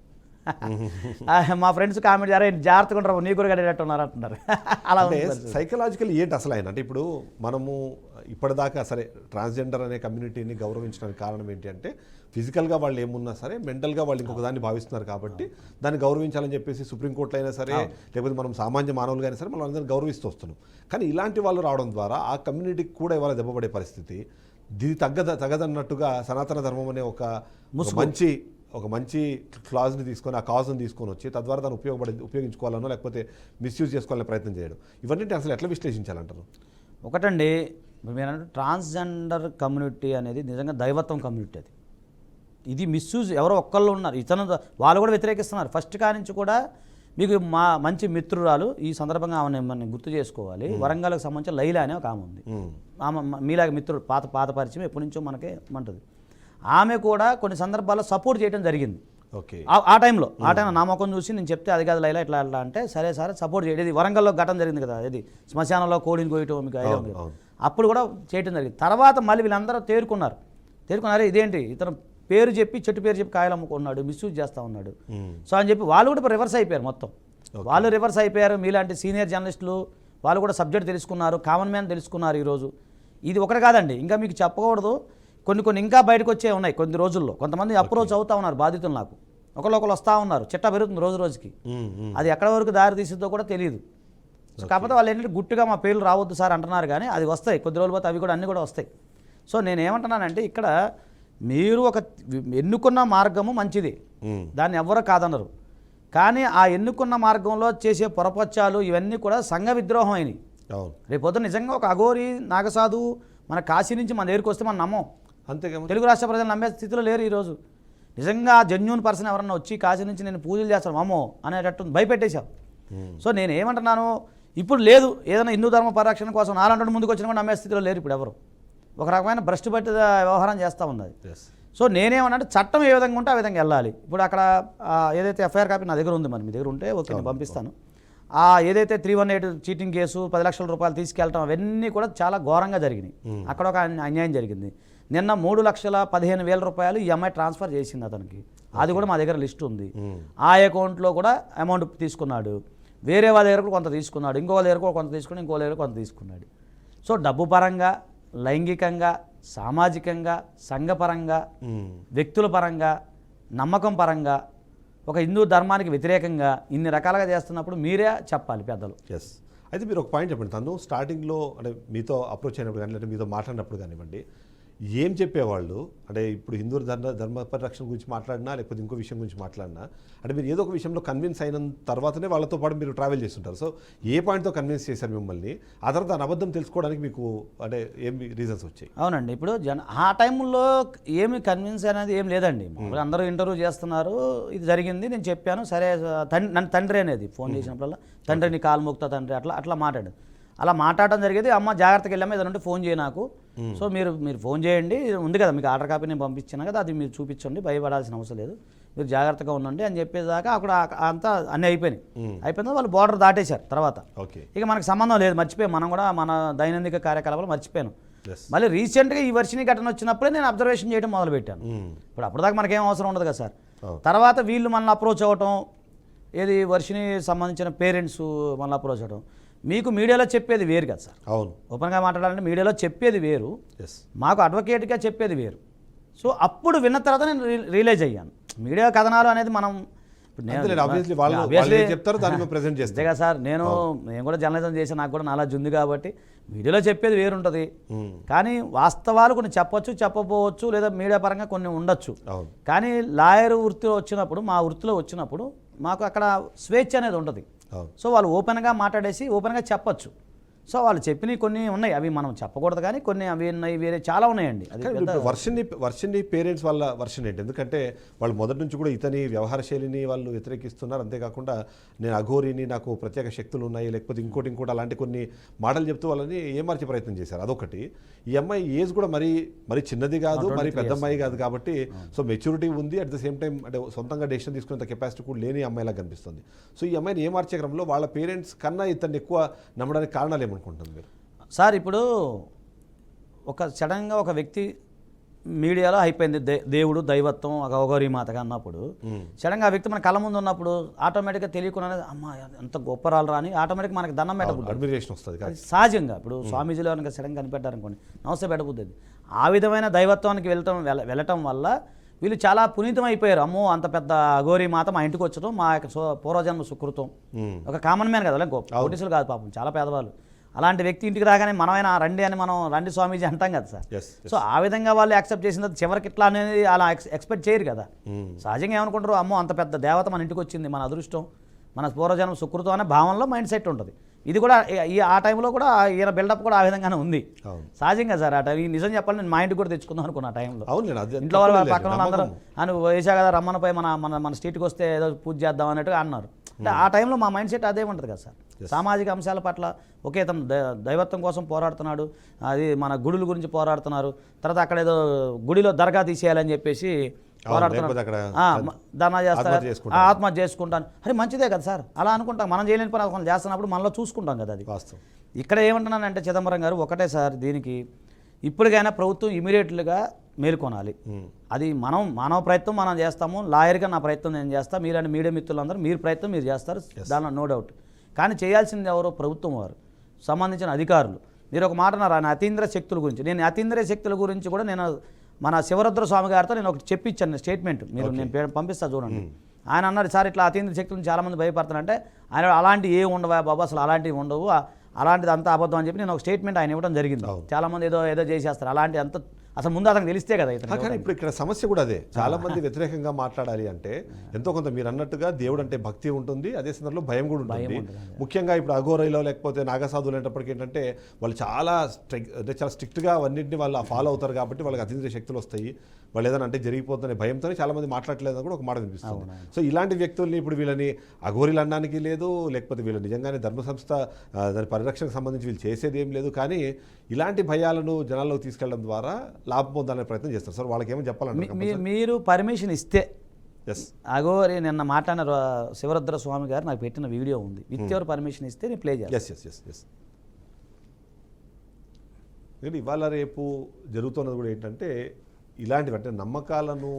మా ఫ్రెండ్స్ కామెంట్ అరే జాగ్రత్తగా ఉంటారు నీ కూడా కట్టేటట్టు ఉన్నారు అంటున్నారు. అలా అంటే ఉంది. సైకలాజికల్ ఏంటి అసలు ఆయన అంటే ఇప్పుడు మనము ఇప్పటిదాకా సరే ట్రాన్స్జెండర్ అనే కమ్యూనిటీని గౌరవించడానికి కారణం ఏంటి అంటే ఫిజికల్గా వాళ్ళు ఏమున్నా సరే మెంటల్గా వాళ్ళు ఇంకొక దాన్ని భావిస్తున్నారు కాబట్టి దాన్ని గౌరవించాలని చెప్పేసి సుప్రీంకోర్టులో అయినా సరే లేకపోతే మనం సామాన్య మానవులుగా అయినా సరే మనం అందరినీ గౌరవిస్తూ వస్తున్నాం. కానీ ఇలాంటి వాళ్ళు రావడం ద్వారా ఆ కమ్యూనిటీకి కూడా ఇవాళ దెబ్బపడే పరిస్థితి. దీని తగదన్నట్టుగా సనాతన ధర్మం అనే ఒక మంచి క్లాజ్ని తీసుకొని ఆ కాజ్ని తీసుకొని వచ్చి తద్వారా దాన్ని ఉపయోగించుకోవాలనో లేకపోతే మిస్యూజ్ చేసుకోవాలనే ప్రయత్నం చేయడం, ఇవన్నీ అసలు ఎట్లా విశ్లేషించాలంటారు? ఒకటండి, మీరు ట్రాన్స్జెండర్ కమ్యూనిటీ అనేది నిజంగా దైవత్వం కమ్యూనిటీ. అది ఇది మిస్యూజ్ ఎవరో ఒక్కళ్ళు ఉన్నారు, ఇతను వాళ్ళు కూడా వ్యతిరేకిస్తున్నారు. ఫస్ట్ కానించి కూడా మీకు మా మంచి మిత్రురాలు ఈ సందర్భంగా ఆమె మనం గుర్తు చేసుకోవాలి. వరంగల్కి సంబంధించిన లైలా అనే ఒక ఆమె ఉంది. ఆమె మీలాగా మిత్రుడు పాత పరిచయం ఎప్పటి నుంచో మనకే ఉంటుంది. ఆమె కూడా కొన్ని సందర్భాల్లో సపోర్ట్ చేయడం జరిగింది. ఓకే, ఆ టైంలో నా ముఖం చూసి నేను చెప్తే అది కాదు లైలా ఇట్లా అంటే సరే సపోర్ట్ చేయడం. వరంగల్లో ఘటన జరిగింది కదా, ఇది శ్మశానంలో కోడిని కోయటం మీకు ఐడియా ఉంది. అప్పుడు కూడా చేయడం జరిగింది. తర్వాత మళ్ళీ వీళ్ళందరూ తేరుకున్నారు. ఇదేంటి ఇతను పేరు చెప్పి చెట్టు పేరు చెప్పి కాయలు అమ్ముకున్నాడు, మిస్యూజ్ చేస్తూ ఉన్నాడు. సో అని చెప్పి వాళ్ళు కూడా రివర్స్ అయిపోయారు. మొత్తం వాళ్ళు రివర్స్ అయిపోయారు. మీలాంటి సీనియర్ జర్నలిస్టులు వాళ్ళు కూడా సబ్జెక్ట్ తెలుసుకున్నారు, కామన్ మ్యాన్ తెలుసుకున్నారు. ఈరోజు ఇది ఒకటి కాదండి, ఇంకా మీకు చెప్పకూడదు, కొన్ని ఇంకా బయటకు వచ్చే ఉన్నాయి. కొన్ని రోజుల్లో కొంతమంది అప్రోచ్ అవుతా ఉన్నారు బాధితులు. నాకు ఒకళ్ళు వస్తూ ఉన్నారు, చిట్టా పెరుగుతుంది రోజుకి. అది ఎక్కడి వరకు దారి తీసిద్దో కూడా తెలియదు. సో కాకపోతే వాళ్ళు ఏంటంటే గుట్టుగా మా పేర్లు రావద్దు సార్ అంటున్నారు, కానీ అది వస్తాయి కొద్ది రోజులు పోతే అవి కూడా అన్నీ కూడా వస్తాయి. సో నేనేమంటున్నానంటే ఇక్కడ మీరు ఒక ఎన్నుకున్న మార్గము మంచిది, దాన్ని ఎవ్వరూ కాదన్నారు. కానీ ఆ ఎన్నుకున్న మార్గంలో చేసే పొరపచ్చాలు ఇవన్నీ కూడా సంఘ విద్రోహం అయినాయి. రేపొద్దు నిజంగా ఒక అఘోరి నాగసాధు మన కాశీ నుంచి మన దగ్గరికి వస్తే మనం నమ్మం. అంతేగా, తెలుగు తెలుగు రాష్ట్ర ప్రజలు నమ్మే స్థితిలో లేరు ఈరోజు. నిజంగా జెన్యూన్ పర్సన్ ఎవరన్నా వచ్చి కాశీ నుంచి నేను పూజలు చేస్తాను అమ్మో అనేటట్టు భయపెట్టేశాం. సో నేను ఏమంటున్నాను, ఇప్పుడు లేదు, ఏదైనా హిందూ ధర్మ పరిరక్షణ కోసం 400 ముందుకు వచ్చినా కూడా నమ్మే స్థితిలో లేరు ఇప్పుడు ఎవరు. ఒక రకమైన భ్రష్టు పట్టిన వ్యవహారం చేస్తూ ఉన్నది. సో నేనేమన్నా చట్టం ఏ విధంగా ఉంటే ఆ విధంగా వెళ్ళాలి. ఇప్పుడు అక్కడ ఏదైతే FIR కాపీ నా దగ్గర ఉంది, మరి మీ దగ్గర ఉంటే ఓకే నేను పంపిస్తాను. ఏదైతే 318 చీటింగ్ కేసు 10 లక్షల రూపాయలు తీసుకెళ్ళటం అవన్నీ కూడా చాలా ఘోరంగా జరిగినాయి. అక్కడ ఒక అన్యాయం జరిగింది. నిన్న 3,15,000 రూపాయలు ఈ అమ్మాయి ట్రాన్స్ఫర్ చేసింది అతనికి. అది కూడా మా దగ్గర లిస్ట్ ఉంది. ఆ అకౌంట్లో కూడా అమౌంట్ తీసుకున్నాడు, వేరే వాళ్ళ దగ్గర కూడా కొంత తీసుకున్నాడు, ఇంకో వాళ్ళ దగ్గర కూడా కొంత తీసుకుని ఇంకో దగ్గర కొంత తీసుకున్నాడు. సో డబ్బు పరంగా, లైంగికంగా, సామాజికంగా, సంఘపరంగా, వ్యక్తుల పరంగా, నమ్మకం పరంగా, ఒక హిందూ ధర్మానికి వ్యతిరేకంగా ఇన్ని రకాలుగా చేస్తున్నప్పుడు మీరే చెప్పాలి పెద్దలు. అయితే మీరు ఒక పాయింట్ చెప్పండి, తను స్టార్టింగ్లో అంటే మీతో అప్రోచ్ అయినప్పుడు కానీ లేదా మీతో మాట్లాడినప్పుడు కానివ్వండి ఏం చెప్పేవాళ్ళు, అంటే ఇప్పుడు హిందూ ధర్మ పరిరక్షణ గురించి మాట్లాడినా లేకపోతే ఇంకో విషయం గురించి మాట్లాడినా అంటే మీరు ఏదో ఒక విషయంలో కన్విన్స్ అయిన తర్వాతనే వాళ్ళతో పాటు మీరు ట్రావెల్ చేస్తుంటారు. సో ఏ పాయింట్తో కన్విన్స్ చేశారు మిమ్మల్ని, ఆ తర్వాత దాని అబద్ధం తెలుసుకోవడానికి మీకు అంటే ఏం రీజన్స్ వచ్చాయి? అవునండి, ఇప్పుడు ఆ టైంలో ఏమి కన్విన్స్ అనేది ఏం లేదండి. అందరూ ఇంటర్వ్యూ చేస్తున్నారు, ఇది జరిగింది నేను చెప్పాను, సరే నన్ను తండ్రి అనేది ఫోన్ చేసినప్పుడల్లా తండ్రిని కాలు మోగుతా తండ్రి అట్లా మాట్లాడు. అలా మాట్లాడడం జరిగేది. అమ్మ జాగ్రత్తగా వెళ్ళాము, ఏదంటే ఫోన్ చేయి నాకు, సో మీరు ఫోన్ చేయండి, ఉంది కదా మీకు ఆర్డర్ కాపీ నేను పంపించాను కదా, అది మీరు చూపించండి, భయపడాల్సిన అవసరం లేదు, మీరు జాగ్రత్తగా ఉండండి అని చెప్పేదాకా అక్కడ అంతా అన్నీ అయిపోయినాయి. అయిపోయిన వాళ్ళు బార్డర్ దాటేశారు. తర్వాత ఇక మనకు సంబంధం లేదు, మర్చిపోయాం, మనం కూడా మన దైనందిక కార్యకలాపాలు మర్చిపోయాను. మళ్ళీ రీసెంట్గా ఈ వర్షిని ఘటన వచ్చినప్పుడే నేను అబ్జర్వేషన్ చేయడం మొదలుపెట్టాను. ఇప్పుడు అప్పటిదాకా మనకేం అవసరం ఉండదు కదా సార్. తర్వాత వీళ్ళు మనల్ని అప్రోచ్ అవ్వటం, ఏది వర్షిని సంబంధించిన పేరెంట్స్ మనల్ని అప్రోచ్ అవ్వడం. మీకు మీడియాలో చెప్పేది వేరు కదా సార్. అవును, ఓపెన్గా మాట్లాడాలంటే మీడియాలో చెప్పేది వేరు, మాకు అడ్వకేట్గా చెప్పేది వేరు. సో అప్పుడు విన్న తర్వాత నేను రియలైజ్ అయ్యాను, మీడియా కథనాలు అనేది మనం అంతే కదా సార్. నేను కూడా జర్నలిజం చేసి నాకు కూడా నాలెడ్జ్ ఉంది కాబట్టి మీడియాలో చెప్పేది వేరుంటుంది, కానీ వాస్తవాలు కొన్ని చెప్పొచ్చు, చెప్పకపోవచ్చు, లేదా మీడియా పరంగా కొన్ని ఉండొచ్చు. కానీ లాయర్ వృత్తిలో వచ్చినప్పుడు, మా వృత్తిలో వచ్చినప్పుడు మాకు అక్కడ స్వేచ్ఛ అనేది ఉంటుంది. సో వాళ్ళు ఓపెన్గా మాట్లాడేసి ఓపెన్గా చెప్పచ్చు. సో వాళ్ళు చెప్పినవి కొన్ని ఉన్నాయి, అవి మనం చెప్పకూడదు కానీ కొన్ని అవి ఉన్నాయి, వేరే చాలా ఉన్నాయండి. అది కానీ ఇప్పుడు వర్షన్ని పేరెంట్స్ వాళ్ళ వర్షన్ ఏంటి? ఎందుకంటే వాళ్ళు మొదటి నుంచి కూడా ఇతని వ్యవహార శైలిని వాళ్ళు వ్యతిరేకిస్తున్నారు. అంతేకాకుండా నేను అఘోరిని, నాకు ప్రత్యేక శక్తులు ఉన్నాయి, లేకపోతే ఇంకోటి అలాంటి కొన్ని మాటలు చెప్తూ వాళ్ళని ఏమార్చే ప్రయత్నం చేశారు. అదొకటి. ఈ అమ్మాయి ఏజ్ కూడా మరి చిన్నది కాదు, మరి పెద్ద అమ్మాయి కాదు కాబట్టి సో మెచ్యూరిటీ ఉంది. అట్ ద సేమ్ టైం అంటే సొంతంగా డెసిషన్ తీసుకునేంత కెపాసిటీ కూడా లేని అమ్మాయిలా కనిపిస్తుంది. సో ఈ అమ్మాయిని ఏమార్చే క్రమంలో వాళ్ళ పేరెంట్స్ కన్నా ఇతన్ని ఎక్కువ నమ్మడానికి కారణాలు ఏమనుకుంటుంది మీరు? సార్ ఇప్పుడు సడన్గా ఒక వ్యక్తి మీడియాలో అయిపోయింది దేవుడు దైవత్వం అఘోరి మాతగా అన్నప్పుడు సడన్గా ఆ వ్యక్తి మన కళ్ళ ముందు ఉన్నప్పుడు ఆటోమేటిక్గా తెలియకుండా అమ్మ ఎంత గొప్పరాలు రాని ఆటోమేటిక్ మనకి దండం పెట్టబుద్ది, అడ్మిరేషన్ వస్తుంది. అది సహజంగా. ఇప్పుడు స్వామీజీలో కనుక సడన్గా కనిపెట్టారనుకోండి నమస్తే పెట్టబుద్ది. ఆ విధమైన దైవత్వానికి వెళ్ళటం వల్ల వీళ్ళు చాలా పునీతం అయిపోయారు. అమ్మో అంత పెద్ద అఘోరి మాత మా ఇంటికి వచ్చడం మా యొక్క పూర్వజన్మ సుకృతం. ఒక కామన్ మ్యాన్ కదా, కోటీసులు కాదు పాపం, చాలా పేదవాళ్ళు. అలాంటి వ్యక్తి ఇంటికి రాగానే మనమైనా రండి అని మనం రండి స్వామీజీ అంటాం కదా సార్. సో ఆ విధంగా వాళ్ళు యాక్సెప్ట్ చేసిన తర్వాత చివరికి ఇట్లా అనేది అలా ఎక్స్పెక్ట్ చేయరు కదా. సహజంగా ఏమనుకుంటారు, అమ్మో అంత పెద్ద దేవత మన ఇంటికి వచ్చింది, మన అదృష్టం, మన పూర్వజన్మ సుకృతం అనే భావనలో మైండ్ సెట్ ఉంటుంది. ఇది కూడా ఆ టైంలో కూడా ఈయన బిల్డప్ కూడా ఆ విధంగానే ఉంది సహజంగా సార్. ఆ టైం నిజం చెప్పాలి, నేను మా ఇంటికి కూడా తెచ్చుకుందాం అనుకున్నా ఆ టైంలో. ఇంట్లో వాళ్ళ పక్కన వాళ్ళందరూ అని వేసా కదా రమ్మనపై మన స్ట్రీట్కి వస్తే ఏదో పూజ చేద్దాం అన్నట్టుగా అన్నారు. అంటే ఆ టైంలో మా మైండ్ సెట్ అదే ఉంటుంది కదా సార్. సామాజిక అంశాల పట్ల ఒకే తను దైవత్వం కోసం పోరాడుతున్నాడు, అది మన గుడుల గురించి పోరాడుతున్నారు, తర్వాత అక్కడ ఏదో గుడిలో దర్గా తీసేయాలని చెప్పేసి పోరాడుతున్నాడు, ధర్నా చేస్తారు, ఆత్మహత్య చేసుకుంటాను. అరే మంచిదే కదా సార్, అలా అనుకుంటాం. మనం చేయలేని పని మనం చేస్తున్నప్పుడు మనలో చూసుకుంటాం కదా. అది ఇక్కడ ఏమంటున్నానంటే చిదంబరం గారు ఒకటే సార్, దీనికి ఇప్పటికైనా ప్రభుత్వం ఇమీడియట్లుగా మేల్కొనాలి. అది మానవ ప్రయత్నం మనం చేస్తాము, లాయర్గా నా ప్రయత్నం నేను చేస్తాను, మీలాంటి మీడియా మిత్రులందరూ మీరు ప్రయత్నం మీరు చేస్తారు, దానిలో నో డౌట్. కానీ చేయాల్సింది ఎవరో ప్రభుత్వం వారు, సంబంధించిన అధికారులు. మీరు ఒక మాట అన్నారు ఆయన అతీంద్ర శక్తుల గురించి. నేను అతీంద్ర శక్తుల గురించి కూడా నేను మన శివరుద్ర స్వామి గారితో నేను ఒకటి చెప్పించాను స్టేట్మెంట్, నేను పంపిస్తా చూడండి. ఆయన అన్నారు సార్ ఇట్లా అతీంద్ర శక్తులను చాలామంది భయపడతారంటే ఆయన అలాంటివి ఏ ఉండవా బాబా, అసలు అలాంటివి ఉండవు, అలాంటిది అంతా అబద్ధం అని చెప్పి నేను ఒక స్టేట్మెంట్ ఆయన ఇవ్వడం జరిగింది. చాలామంది ఏదో చేసేస్తారు, అలాంటి అంత అసలు ముందు అతనికి తెలిస్తే కదా. కానీ ఇప్పుడు ఇక్కడ సమస్య కూడా అదే, చాలా మంది వ్యతిరేకంగా మాట్లాడాలి అంటే ఎంతో కొంత మీరు అన్నట్టుగా దేవుడు అంటే భక్తి ఉంటుంది, అదే సందర్భంలో భయం కూడా ఉంటుంది. ముఖ్యంగా ఇప్పుడు అఘోరైలో లేకపోతే నాగసాధువులు అనేటప్పటికి ఏంటంటే వాళ్ళు చాలా స్ట్రిక్ట్గా అన్నింటినీ వాళ్ళు ఫాలో అవుతారు కాబట్టి వాళ్ళకి అతీంద్రియ శక్తులు వస్తాయి. వాళ్ళు ఏదైనా అంటే జరిగిపోతుందనే భయంతో చాలా మంది మాట్లాడలేదని కూడా ఒక మాట వినిపిస్తుంది. సో ఇలాంటి వ్యక్తుల్ని ఇప్పుడు వీళ్ళని అఘోరీలు అనడానికి లేదు, లేకపోతే వీళ్ళు నిజంగానే ధర్మ సంస్థ దాని పరిరక్షణకు సంబంధించి వీళ్ళు చేసేది ఏం లేదు. కానీ ఇలాంటి భయాలను జనాల్లోకి తీసుకెళ్లడం ద్వారా లాభం పొందాలనే ప్రయత్నం చేస్తారు సార్. వాళ్ళకి ఏమని చెప్పాలంటే మీరు పర్మిషన్ ఇస్తే అఘోరి నిన్న మాట్లాడిన శివరుద్ర స్వామి గారు నాకు పెట్టిన వీడియో ఉంది, విత్ ఎవరు పర్మిషన్ ఇస్తే నేను ప్లే చేస్తాను. ఎందుకంటే ఇవాళ రేపు జరుగుతున్నది కూడా ఏంటంటే ఇలాంటివి అంటే నమ్మకాలను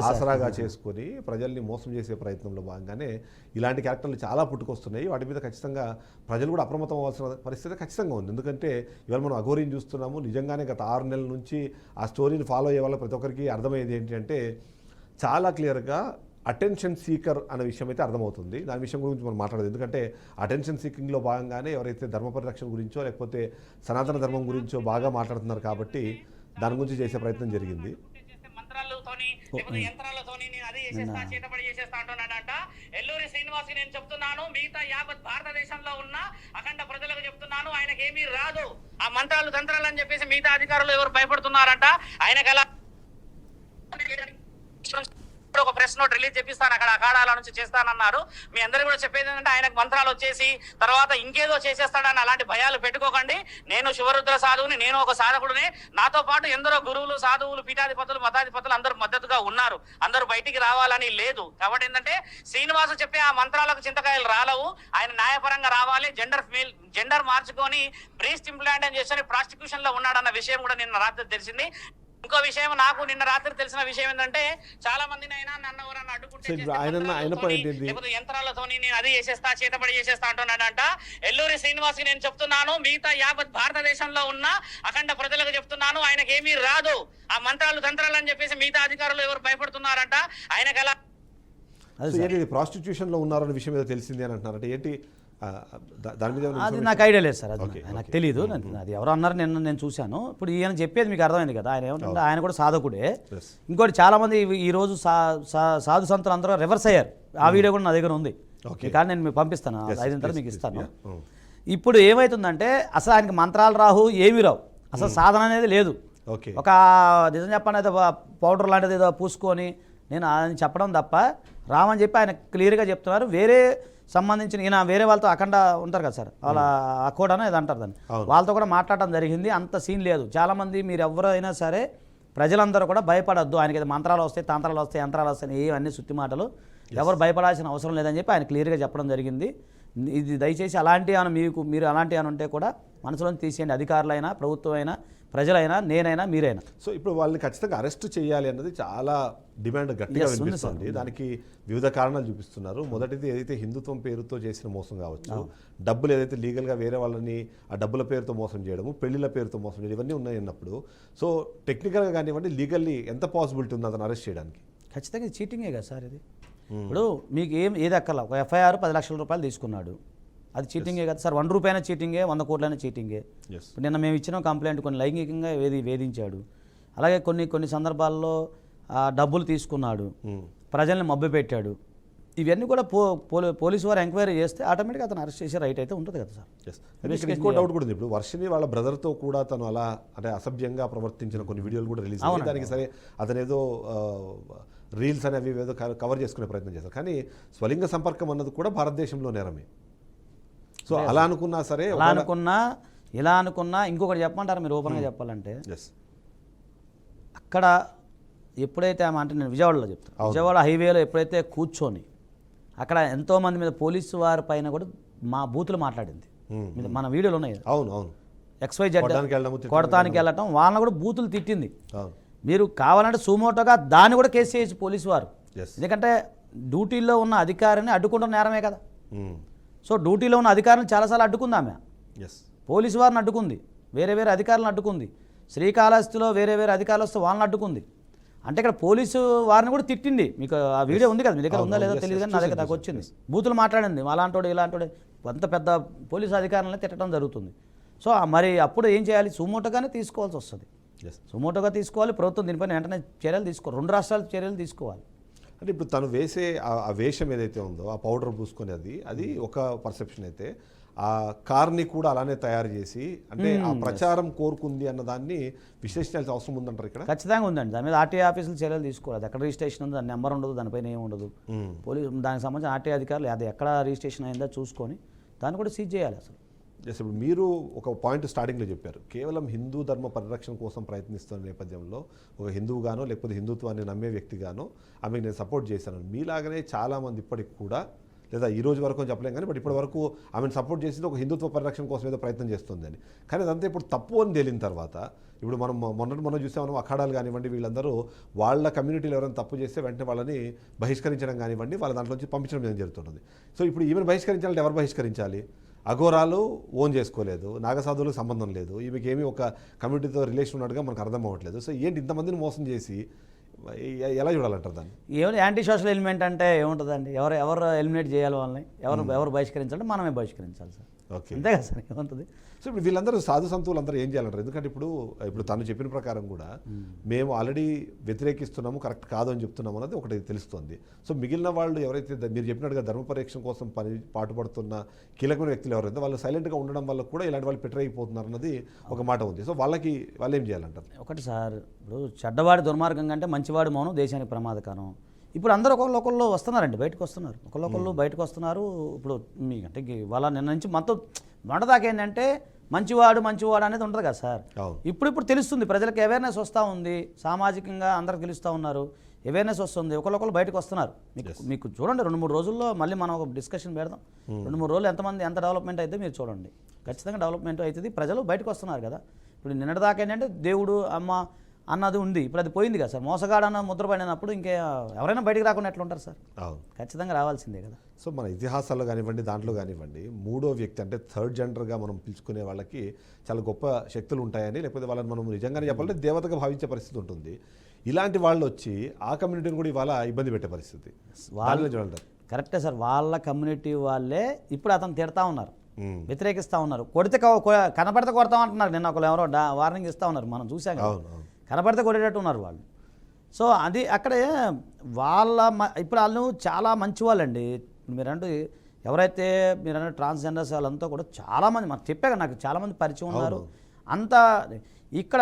ఆసరాగా చేసుకొని ప్రజల్ని మోసం చేసే ప్రయత్నంలో భాగంగానే ఇలాంటి క్యారెక్టర్లు చాలా పుట్టుకొస్తున్నాయి. వాటి మీద ఖచ్చితంగా ప్రజలు కూడా అప్రమత్తం అవ్వాల్సిన పరిస్థితి ఖచ్చితంగా ఉంది. ఎందుకంటే ఇవాళ మనం అఘోరిని చూస్తున్నాము. నిజంగానే గత 6 నెలల నుంచి ఆ స్టోరీని ఫాలో అయ్యే వాళ్ళ ప్రతి ఒక్కరికి అర్థమయ్యేది ఏంటి అంటే చాలా క్లియర్గా అటెన్షన్ సీకర్ అనే విషయం అయితే అర్థమవుతుంది. దాని విషయం గురించి మనం మాట్లాడదు. ఎందుకంటే అటెన్షన్ సీకింగ్లో భాగంగానే ఎవరైతే ధర్మ పరిరక్షణ గురించో లేకపోతే సనాతన ధర్మం గురించో బాగా మాట్లాడుతున్నారు కాబట్టి దాని గురించి చేసే ప్రయత్నం జరిగింది. ఎల్లూరి శ్రీనివాస్ నేను చెప్తున్నాను, మిగతా యావత్ భారతదేశంలో ఉన్న అఖండ ప్రజలకు చెప్తున్నాను, ఆయనకి ఏమీ రాదు. ఆ మంత్రాలు తంత్రాలు అని చెప్పేసి మిగతా అధికారులు ఎవరు భయపడుతున్నారంట. ఆయనకు అలా ఒక ప్రెస్ నోట్ రిలీజ్ చేపిస్తాను, అక్కడ అఖాడాల నుంచి చేస్తానన్నారు. మీ అందరూ కూడా చెప్పేది ఏంటంటే ఆయనకు మంత్రాలు వచ్చేసి తర్వాత ఇంకేదో చేసేస్తాడని అలాంటి భయాలు పెట్టుకోకండి. నేను శివరుద్ర సాధువుని, నేను ఒక సాధకుడిని, నాతో పాటు ఎందరో గురువులు, సాధువులు, పీఠాధిపతులు, మతాధిపతులు అందరూ మద్దతుగా ఉన్నారు. అందరూ బయటికి రావాలని లేదు. కాబట్టి ఏంటంటే శ్రీనివాసు చెప్పే ఆ మంత్రాలకు చింతకాయలు రాలవు. ఆయన న్యాయపరంగా రావాలి. జెండర్ మార్చుకొని బ్రెస్ట్ ఇంప్లాంట్ అని చేసి ప్రాస్టిట్యూషన్ లో ఉన్నాడన్న విషయం కూడా నిన్న రాత్రి తెలిసింది. ఇంకో విషయం నాకు నిన్న రాత్రి తెలిసిన విషయం ఏంటంటే చాలా మందిని అయినా నన్ను ఎవరన్నా అడ్డుకుంటే లేకపోతే యంత్రాలతో నేను అది చేసేస్తా, చేతబడి చేసేస్తా అంటున్నాడంట. ఎల్లూరి శ్రీనివాస్ నేను చెప్తున్నాను, మిగతా యావత్ భారతదేశంలో ఉన్న అఖండ ప్రజలకు చెప్తున్నాను, ఆయనకి ఏమీ రాదు. ఆ మంత్రాలు తంత్రాలు అని చెప్పేసి మిగతా అధికారులు ఎవరు భయపడుతున్నారంట. ఆయనకు అలా ప్రాస్టిట్యూషన్ లో ఉన్నారన్న విషయం ఏదో తెలిసింది అని అంటున్నారంటే ఏంటి దాని మీద? అది నాకు ఐడియా లేదు సార్, అది నాకు తెలియదు. అది ఎవరు అన్నారు నేను చూశాను. ఇప్పుడు ఈయన చెప్పేది మీకు అర్థమైంది కదా. ఆయన ఏమంటే ఆయన కూడా సాధకుడే. ఇంకోటి చాలా మంది ఈరోజు సాధు సంతులు అందరూ రివర్స్ అయ్యారు. ఆ వీడియో కూడా నా దగ్గర ఉంది. కానీ నేను మీకు పంపిస్తాను, 5 తర్వాత మీకు ఇస్తాను. ఇప్పుడు ఏమవుతుందంటే అసలు ఆయనకి మంత్రాలు రావు ఏమీ రావు, అసలు సాధన అనేది లేదు. ఓకే. ఒక నిజం చెప్పండి ఏదో పౌడర్ లాంటిది ఏదో పూసుకొని నేను అని చెప్పడం తప్ప రామని చెప్పి ఆయన క్లియర్గా చెప్తున్నారు. వేరే సంబంధించిన ఈయన వేరే వాళ్ళతో అఖండ ఉంటారు కదా సార్, వాళ్ళ అకోడనో ఏదో అంటారు దాన్ని, వాళ్ళతో కూడా మాట్లాడటం జరిగింది. అంత సీన్ లేదు. చాలామంది మీరు ఎవరైనా సరే ప్రజలందరూ కూడా భయపడద్దు, ఆయనకి ఏదో మంత్రాలు వస్తాయి, తంత్రాలు వస్తాయి, యంత్రాలు వస్తాయి, ఏవన్నీ సుత్తి మాటలు, ఎవరు భయపడాల్సిన అవసరం లేదని చెప్పి ఆయన క్లియర్గా చెప్పడం జరిగింది. ఇది దయచేసి అలాంటి అని మీరు అలాంటి అని ఉంటే కూడా మనసులోని తీసేయండి. అధికారులైనా, ప్రభుత్వం అయినా, ప్రజలైనా, నేనైనా, మీరైనా. సో ఇప్పుడు వాళ్ళని ఖచ్చితంగా అరెస్ట్ చేయాలి అన్నది చాలా డిమాండ్ గట్టిగా వినిపిస్తుంది. దానికి వివిధ కారణాలు చూపిస్తున్నారు. మొదటిది ఏదైతే హిందుత్వం పేరుతో చేసిన మోసం కావచ్చు, డబ్బులు ఏదైతే లీగల్గా వేరే వాళ్ళని ఆ డబ్బుల పేరుతో మోసం చేయడము, పెళ్లిళ్ళ పేరుతో మోసం చేయడం, ఇవన్నీ ఉన్నాయి అన్నప్పుడు సో టెక్నికల్గా కానివ్వండి లీగల్లీ ఎంత పాసిబిలిటీ ఉంది అతను అరెస్ట్ చేయడానికి? ఖచ్చితంగా చీటింగే కదా సార్ ఇది. ఇప్పుడు మీకు ఏది అక్కర్లా, ఒక ఎఫ్ఐఆర్ 10 లక్షల రూపాయలు తీసుకున్నాడు, అది చీటింగే కదా సార్. 1 రూపాయన చీటింగే, 100 కోట్లైనా చీటింగే. నిన్న మేము ఇచ్చిన కంప్లైంట్ కొన్ని లైంగికంగా వేధించాడు, అలాగే కొన్ని సందర్భాల్లో డబ్బులు తీసుకున్నాడు, ప్రజల్ని మభ్యపెట్టాడు. ఇవన్నీ కూడా పోలీసు వారు ఎంక్వైరీ చేస్తే ఆటోమేటిక్గా అతను అరెస్ట్ చేసే రైట్ అయితే ఉంటుంది కదా సార్. ఇంకో డౌట్ కూడా ఉంది. ఇప్పుడు వర్షిని వాళ్ళ బ్రదర్తో కూడా తను అలా అంటే అసభ్యంగా ప్రవర్తించిన కొన్ని వీడియోలు కూడా రిలీజ్ అయ్యాయి. దానికి సరే అతను ఏదో రీల్స్ అనేవి ఏదో కవర్ చేసుకునే ప్రయత్నం చేశారు. కానీ స్వలింగ సంపర్కం అన్నది కూడా భారతదేశంలో నేరమే. సో అలా అనుకున్నా సరే, ఇలా అనుకున్నా ఇంకొకటి చెప్పమంటారా మీరు ఓపెన్గా చెప్పాలంటే, అక్కడ ఎప్పుడైతే ఆమె అంటే నేను విజయవాడలో చెప్తాను, విజయవాడ హైవేలో ఎప్పుడైతే కూర్చొని అక్కడ ఎంతోమంది మీద పోలీసు వారి పైన కూడా మా బూతులు మాట్లాడింది, మన వీడియోలు ఉన్నాయి. అవును. XYZ కొడతానికి వెళ్ళటం, వాళ్ళని కూడా బూతులు తిట్టింది. మీరు కావాలంటే సుమోటోగా దాన్ని కూడా కేసు చేయొచ్చు పోలీసు వారు, ఎందుకంటే డ్యూటీలో ఉన్న అధికారిని అడ్డుకుంటున్న నేరమే కదా. సో డ్యూటీలో ఉన్న అధికారులను చాలాసార్లు అడ్డుకుంది ఆమె, పోలీసు వారిని అడ్డుకుంది, వేరే అధికారులను అడ్డుకుంది, శ్రీకాళహస్తిలో వేరే అధికారులు వస్తే వాళ్ళని అడ్డుకుంది. అంటే ఇక్కడ పోలీసు వారిని కూడా తిట్టింది. మీకు ఆ వీడియో ఉంది కదా, మీ దగ్గర ఉందా లేదో తెలియదు, కానీ నా దగ్గర నాకు వచ్చింది. బూతులు మాట్లాడింది, అలాంటోడు ఇలాంటోడు, అంత పెద్ద పోలీసు అధికారులను తిట్టడం జరుగుతుంది. సో మరి అప్పుడు ఏం చేయాలి, సుమోటోగానే తీసుకోవాల్సి వస్తుంది. సుమోటోగా తీసుకోవాలి, ప్రభుత్వం దీనిపైన వెంటనే చర్యలు తీసుకోవాలి, 2 రాష్ట్రాలు చర్యలు తీసుకోవాలి. అంటే ఇప్పుడు తను వేసే ఆ వేషం ఏదైతే ఉందో, ఆ పౌడర్ పూసుకునేది, అది ఒక పర్సెప్షన్ అయితే, ఆ కార్ని కూడా అలానే తయారు చేసి అంటే ఆ ప్రచారం కోరుకుంది అన్న దాన్ని విశ్లేషించాల్సిన అవసరం ఉందంటారు ఇక్కడ? ఖచ్చితంగా ఉందండి. దాని మీద ఆర్టీఐ ఆఫీసులు చర్యలు తీసుకోవాలి. ఎక్కడ రిజిస్ట్రేషన్ ఉందో దాని నెంబర్ ఉండదు, దానిపైన ఏమి ఉండదు. పోలీసు దానికి సంబంధించిన ఆర్టీఐ అధికారులు అది ఎక్కడ రిజిస్ట్రేషన్ అయిందో చూసుకొని దాన్ని కూడా సీజ్ చేయాలి. అసలు ఇప్పుడు మీరు ఒక పాయింట్ స్టార్టింగ్లో చెప్పారు, కేవలం హిందూ ధర్మ పరిరక్షణ కోసం ప్రయత్నిస్తున్న నేపథ్యంలో ఒక హిందువుగానో లేకపోతే హిందుత్వాన్ని నమ్మే వ్యక్తిగానో ఆమెకు నేను సపోర్ట్ చేశాను. మీలాగనే చాలామంది ఇప్పటికి కూడా, లేదా ఈ రోజు వరకు చెప్పలేం కానీ, బట్ ఇప్పటి వరకు ఆమెను సపోర్ట్ చేసింది ఒక హిందుత్వ పరిరక్షణ కోసం ఏదో ప్రయత్నం చేస్తుందని. కానీ అదంతా ఇప్పుడు తప్పు అని తేలిన తర్వాత, ఇప్పుడు మనం మొన్న చూసాము, అఖాడాలు కానివ్వండి, వీళ్ళందరూ వాళ్ళ కమ్యూనిటీలో ఎవరైనా తప్పు చేస్తే వెంటనే వాళ్ళని బహిష్కరించడం కానివ్వండి, వాళ్ళ దాంట్లోంచి పంపించడం జరుగుతున్నది. సో ఇప్పుడు ఈమెను బహిష్కరించాలంటే ఎవరు బహిష్కరించాలి? అఘోరాలు ఓన్ చేసుకోలేదు, నాగసాధువులకు సంబంధం లేదు, ఈమెకి ఏమీ ఒక కమ్యూనిటీతో రిలేషన్ ఉన్నట్టుగా మనకు అర్థం అవ్వట్లేదు. సో ఏంటి ఇంతమందిని మోసం చేసి ఎలా చూడాలంటారు దాన్ని? ఏమైనా యాంటీ సోషల్ ఎలిమెంట్ అంటే ఏముంటుందండి? ఎవరు ఎలిమినేట్ చేయాలి వాళ్ళని, ఎవరు బహిష్కరించాలంటే మనమే బహిష్కరించాలి సార్. ఓకే, అంతే కదా సార్, ఏముంటుంది? సో ఇప్పుడు వీళ్ళందరూ సాధు సంతువులు అందరూ ఏం చేయాలంటారు? ఎందుకంటే ఇప్పుడు తను చెప్పిన ప్రకారం కూడా మేము ఆల్రెడీ వ్యతిరేకిస్తున్నాము, కరెక్ట్ కాదు అని చెప్తున్నాము అన్నది ఒకటి తెలుస్తుంది. సో మిగిలిన వాళ్ళు ఎవరైతే మీరు చెప్పినట్టుగా ధర్మ పరిరక్షణ కోసం పాటుపడుతున్న కీలకమైన వ్యక్తులు ఎవరైతే వాళ్ళు సైలెంట్గా ఉండడం వల్ల కూడా ఇలాంటి వాళ్ళు పెట్టరైపోతున్నారు అన్నది ఒక మాట ఉంది. సో వాళ్ళు ఏం చేయాలంటారు? ఒకటి సార్, ఇప్పుడు చెడ్డవాడి దుర్మార్గం కంటే మంచివాడి మౌనం దేశానికి ప్రమాదకరం. ఇప్పుడు అందరూ ఒకళ్ళు వస్తున్నారండి, బయటకు వస్తున్నారు, ఒకళ్ళు బయటకు వస్తున్నారు. ఇప్పుడు మీకంటే వాళ్ళ నిన్న నుంచి మొదటిదాకా ఏంటంటే మంచివాడు అనేది ఉంటుంది కదా సార్. ఇప్పుడు తెలుస్తుంది, ప్రజలకు అవేర్నెస్ వస్తూ ఉంది, సామాజికంగా అందరికి తెలుస్తూ ఉన్నారు, అవేర్నెస్ వస్తుంది, ఒకళ్ళు బయటకు వస్తున్నారు. మీకు చూడండి 2-3 రోజుల్లో మళ్ళీ మనం ఒక డిస్కషన్ పెడదాం. 2-3 రోజులు ఎంత డెవలప్మెంట్ అయితే మీరు చూడండి, ఖచ్చితంగా డెవలప్మెంట్ అవుతుంది. ప్రజలు బయటకు వస్తున్నారు కదా. ఇప్పుడు నిన్నటిదాకా ఏంటంటే దేవుడు అమ్మ అన్నది ఉంది, ఇప్పుడు అది పోయింది కదా సార్. మోసగాడు అన్న ముద్ర పడినప్పుడు ఇంకా ఎవరైనా బయటకు రాకుండా ఎట్లుంటారు సార్? ఖచ్చితంగా రావాల్సిందే కదా. సో మన ఇతిహాసాల్లో కానివ్వండి, దాంట్లో కానివ్వండి, మూడో వ్యక్తి అంటే థర్డ్ జెండర్గా మనం పిలుచుకునే వాళ్ళకి చాలా గొప్ప శక్తులు ఉంటాయని, లేకపోతే వాళ్ళని మనం నిజంగానే చెప్పాలంటే దేవతగా భావించే పరిస్థితి ఉంటుంది. ఇలాంటి వాళ్ళు వచ్చి ఆ కమ్యూనిటీని కూడా ఇవాళ ఇబ్బంది పెట్టే పరిస్థితి చూడండి. కరెక్టే సార్, వాళ్ళ కమ్యూనిటీ వాళ్ళే ఇప్పుడు అతను తిడతా ఉన్నారు, వ్యతిరేకిస్తూ ఉన్నారు. కొడితే కనపడితే కొడతామంటున్నారు. నిన్న ఒకళ్ళు ఎవరో వార్నింగ్ ఇస్తూ ఉన్నారు, మనం చూసాం. కనపడితే కొట్టేటట్టు ఉన్నారు వాళ్ళు. సో అది అక్కడే ఇప్పుడు వాళ్ళు చాలా మంచి వాళ్ళండి. మీరంటూ ఎవరైతే మీరు అన్న ట్రాన్స్జెండర్స్ వాళ్ళంతా కూడా చాలామంది మనకు చెప్పాక నాకు చాలామంది పరిచయం ఉన్నారు. అంత ఇక్కడ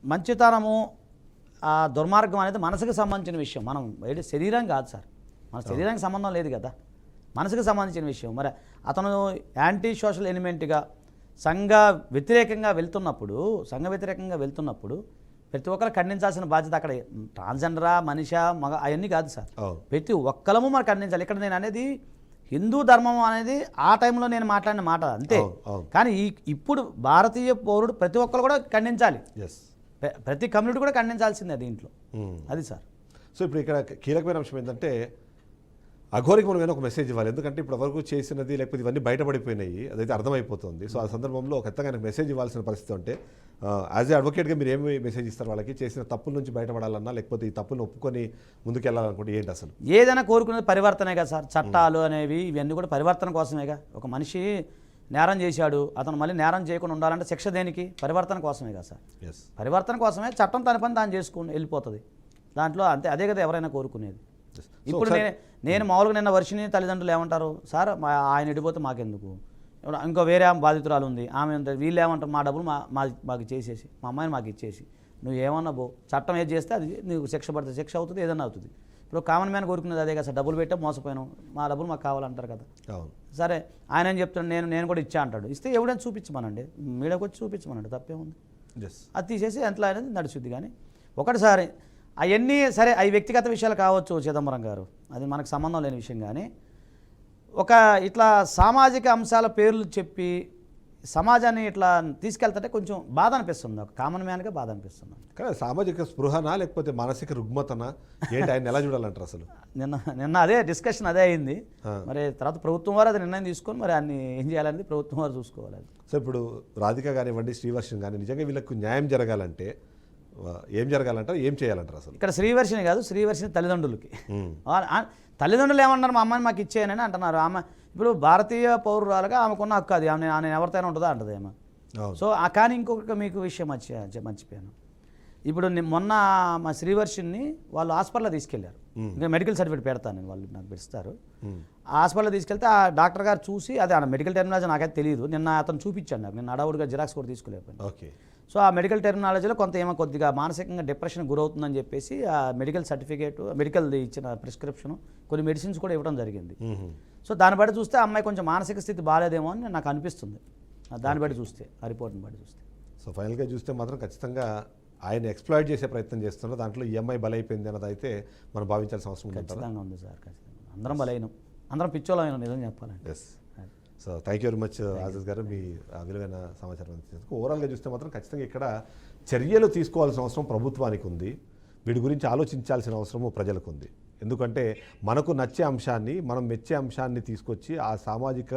మంచితనము ఆ దుర్మార్గం అనేది మనసుకు సంబంధించిన విషయం. మనం శరీరం కాదు సార్, మన శరీరానికి సంబంధం లేదు కదా, మనసుకు సంబంధించిన విషయం. మరి అతను యాంటీ సోషల్ ఎలిమెంట్గా సంఘ వ్యతిరేకంగా వెళ్తున్నప్పుడు ప్రతి ఒక్కరు ఖండించాల్సిన బాధ్యత అక్కడ ట్రాన్స్జెండరా మనిషా మగ అవన్నీ కాదు సార్, ప్రతి ఒక్కరము మనం ఖండించాలి. ఇక్కడ నేను అనేది హిందూ ధర్మం అనేది ఆ టైంలో నేను మాట్లాడిన మాట అంతే. కానీ ఇప్పుడు భారతీయ పౌరుడు ప్రతి ఒక్కరు కూడా ఖండించాలి, ప్రతి కమ్యూనిటీ కూడా ఖండించాల్సిందే దీంట్లో, అది సార్. సో ఇప్పుడు ఇక్కడ కీలకమైన అంశం ఏంటంటే అఘోరికి మనం ఏదో ఒక మెసేజ్ ఇవ్వాలి. ఎందుకంటే ఇప్పుడు వరకు చేసినది లేకపోతే ఇవన్నీ బయటపడిపోయినాయి, అదైతే అర్థమైపోతుంది. సో ఆ సందర్భంలో ఖచ్చితంగా ఆయనకు మెసేజ్ ఇవ్వాల్సిన పరిస్థితి ఉంటే యాజ్ ఏ అడ్వకేట్గా మీరు ఏమి మెసేజ్ ఇస్తారు వాళ్ళకి? చేసిన తప్పుల నుంచి బయటపడాలన్నా లేకపోతే ఈ తప్పులను ఒప్పుకొని ముందుకెళ్ళాలనుకుంటే ఏంటి అసలు? ఏదైనా కోరుకునేది పరివర్తనే కదా సార్. చట్టాలు అనేవి ఇవన్నీ కూడా పరివర్తన కోసమేగా. ఒక మనిషి నేరం చేశాడు, అతను మళ్ళీ నేరం చేయకుండా ఉండాలంటే శిక్ష దేనికి? పరివర్తన కోసమే కదా సార్. పరివర్తన కోసమే చట్టం తన పని తాను చేసుకుని వెళ్ళిపోతుంది దాంట్లో, అంతే. అదే కదా ఎవరైనా కోరుకునేది. ఇప్పుడు నేను మామూలుగా నిన్న వర్షిని తల్లిదండ్రులు ఏమంటారు సార్, ఆయన ఎడిపోతే మాకెందుకు, ఇంకో వేరే ఆమె బాధితురాలు ఉంది, ఆమె వీళ్ళు ఏమంటారు, మా డబ్బులు మాకు ఇచ్చేసేసి, మా అమ్మాయిని మాకు ఇచ్చేసి, నువ్వు ఏమన్నా చట్టం ఏది చేస్తే అది నీకు శిక్ష పడుతుంది, శిక్ష అవుతుంది, ఏదన్నా అవుతుంది. ఇప్పుడు కామన్ మ్యాన్ కోరుకునేది అదే కదా సార్, డబ్బులు పెట్టే మోసపోయాను, మా డబ్బులు మాకు కావాలంటారు కదా. సరే ఆయన ఏం చెప్తాడు, నేను కూడా ఇచ్చా అంటాడు. ఇస్తే ఎవిడెన్స్ చూపించమనండి, మీడియాకి వచ్చి చూపించమనండి, తప్పేముంది. అది తీసేసి ఎంతలో అనేది నడుచుద్ది. కానీ ఒకటిసారి అవన్నీ సరే, అవి వ్యక్తిగత విషయాలు కావచ్చు చిదంబరం గారు, అది మనకు సంబంధం లేని విషయం. కానీ ఒక ఇట్లా సామాజిక అంశాల పేర్లు చెప్పి సమాజాన్ని ఇట్లా తీసుకెళ్తుంటే కొంచెం బాధ అనిపిస్తుంది, ఒక కామన్ మ్యాన్గా బాధ అనిపిస్తుంది. కానీ సామాజిక స్పృహనా లేకపోతే మానసిక రుగ్మతనా ఏంటి, ఆయన ఎలా చూడాలంటారు అసలు? నిన్న అదే డిస్కషన్ అదే అయింది. మరి తర్వాత ప్రభుత్వం వారు అది నిర్ణయం తీసుకొని మరి అన్ని ఏం చేయాలనేది ప్రభుత్వం వారు చూసుకోవాలి. సో ఇప్పుడు రాధిక కానివ్వండి, శ్రీవర్షం కానీ నిజంగా వీళ్ళకు న్యాయం జరగాలంటే ఏం జరగాలంటారు, ఏం చేయాలంటారు అసలు? ఇక్కడ శ్రీవర్షిని కాదు, శ్రీవర్షిని తల్లిదండ్రులకి. తల్లిదండ్రులు ఏమన్నారు, మా అమ్మాయిని మాకు ఇచ్చేయనని అంటున్నారు. ఆమె ఇప్పుడు భారతీయ పౌరురాలుగా ఆమెకున్న హక్కు అది, ఆమె ఎవరితోనే ఉంటుందో అంటది ఆమె. సో కానీ ఇంకొక మీకు విషయం మర్చిపోయాను. ఇప్పుడు మొన్న మా శ్రీవర్షిని వాళ్ళు హాస్పిటల్లో తీసుకెళ్లారు, ఇంకా మెడికల్ సర్టిఫికేట్ పెడతాను నేను, వాళ్ళు నాకు పెడతారు. ఆ హాస్పిటల్లో తీసుకెళ్తే ఆ డాక్టర్ గారు చూసి, అది ఆ మెడికల్ టెర్మినాలజీ నాకైతే తెలియదు, నిన్న అతను చూపించాను నాకు, నిన్న అడవుడిగా జిరాక్స్ కూడా తీసుకోలేకపోయాను. సో ఆ మెడికల్ టెర్మినాలజీలో కొంత ఏమో కొద్దిగా మానసికంగా డిప్రెషన్ గురవుతుందని చెప్పేసి ఆ మెడికల్ సర్టిఫికేట్, మెడికల్ ఇచ్చిన ప్రిస్క్రిప్షన్, కొన్ని మెడిసిన్స్ కూడా ఇవ్వడం జరిగింది. సో దాన్ని బట్టి చూస్తే అమ్మాయి కొంచెం మానసిక స్థితి బాగాలేదేమో అని నాకు అనిపిస్తుంది, దాన్ని బట్టి చూస్తే, ఆ రిపోర్ట్ని బట్టి చూస్తే. సో ఫైనల్గా చూస్తే మాత్రం ఖచ్చితంగా ఆయన ఎక్స్ప్లాయిట్ చేసే ప్రయత్నం చేస్తున్నారు, దాంట్లో ఈఎంఐ బలైపోయింది అన్నది అయితే మనం భావించాల్సిన అవసరం ఖచ్చితంగా ఉంది సార్. ఖచ్చితంగా అందరం బలైనం, అందరం పిచ్చోళ్ళం నిజం చెప్పాలంటే. So thank you very much Aziz గారు, మీ విలువైన సమాచారం అందించేందుకు. ఓవరాల్గా చూస్తే మాత్రం ఖచ్చితంగా ఇక్కడ చర్యలు తీసుకోవాల్సిన అవసరం ప్రభుత్వానికి ఉంది, వీటి గురించి ఆలోచించాల్సిన అవసరము ప్రజలకు ఉంది. ఎందుకంటే మనకు నచ్చే అంశాన్ని, మనం మెచ్చే అంశాన్ని తీసుకొచ్చి ఆ సామాజిక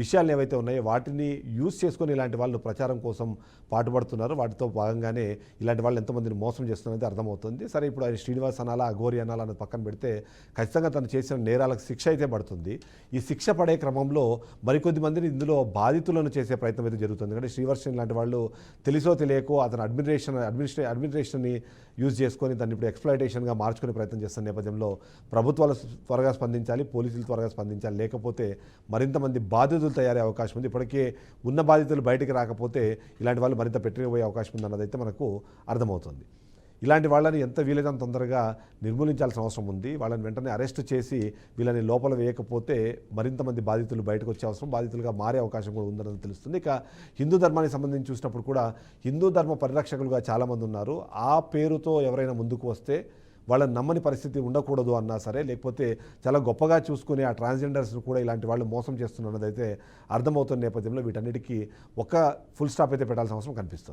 విషయాలు ఏవైతే ఉన్నాయో వాటిని యూజ్ చేసుకొని ఇలాంటి వాళ్ళు ప్రచారం కోసం పాటుపడుతున్నారు. వాటితో భాగంగానే ఇలాంటి వాళ్ళు ఎంతమందిని మోసం చేస్తున్నది అర్థమవుతుంది. సరే, ఇప్పుడు ఆయన శ్రీనివాస్ అనాలా, అఘోరి అనాలా అన్నది పక్కన పెడితే ఖచ్చితంగా తను చేసిన నేరాలకు శిక్ష అయితే పడుతుంది. ఈ శిక్ష పడే క్రమంలో మరికొద్ది మందిని ఇందులో బాధితులను చేసే ప్రయత్నం అయితే జరుగుతుంది. ఎందుకంటే శ్రీవర్షన్ లాంటి వాళ్ళు తెలిసో తెలియకో అతను అడ్మినిస్ట్రేషన్ని యూజ్ చేసుకొని దాన్ని ఇప్పుడు ఎక్స్ప్లాయిటేషన్గా మార్చుకునే ప్రయత్నం చేస్తున్న నేపథ్యంలో ప్రభుత్వాలు త్వరగా స్పందించాలి, పోలీసులు త్వరగా స్పందించాలి. లేకపోతే మరింత మంది బాధితులు తయారయ్యే అవకాశం ఉంది. ఇప్పటికే ఉన్న బాధితులు బయటికి రాకపోతే ఇలాంటి వాళ్ళు మరింత పెట్టిపోయే అవకాశం ఉంది అన్నదైతే మనకు అర్థమవుతుంది. ఇలాంటి వాళ్ళని ఎంత వీలైనంత తొందరగా నిర్మూలించాల్సిన అవసరం ఉంది. వాళ్ళని వెంటనే అరెస్ట్ చేసి వీళ్ళని లోపల వేయకపోతే మరింత మంది బాధితులు బయటకు వచ్చే అవసరం, బాధితులుగా మారే అవకాశం కూడా ఉందన్నది తెలుస్తుంది. ఇక హిందూ ధర్మానికి సంబంధించి చూసినప్పుడు కూడా హిందూ ధర్మ పరిరక్షకులుగా చాలామంది ఉన్నారు. ఆ పేరుతో ఎవరైనా ముందుకు వస్తే వాళ్ళని నమ్మని పరిస్థితి ఉండకూడదు అన్నా సరే, లేకపోతే చాలా గొప్పగా చూసుకుని ఆ ట్రాన్స్జెండర్స్ను కూడా ఇలాంటి వాళ్ళు మోసం చేస్తున్నదైతే అర్థమవుతున్న నేపథ్యంలో వీటన్నిటికీ ఒక ఫుల్ స్టాప్ అయితే పెట్టాల్సిన అవసరం కనిపిస్తుంది.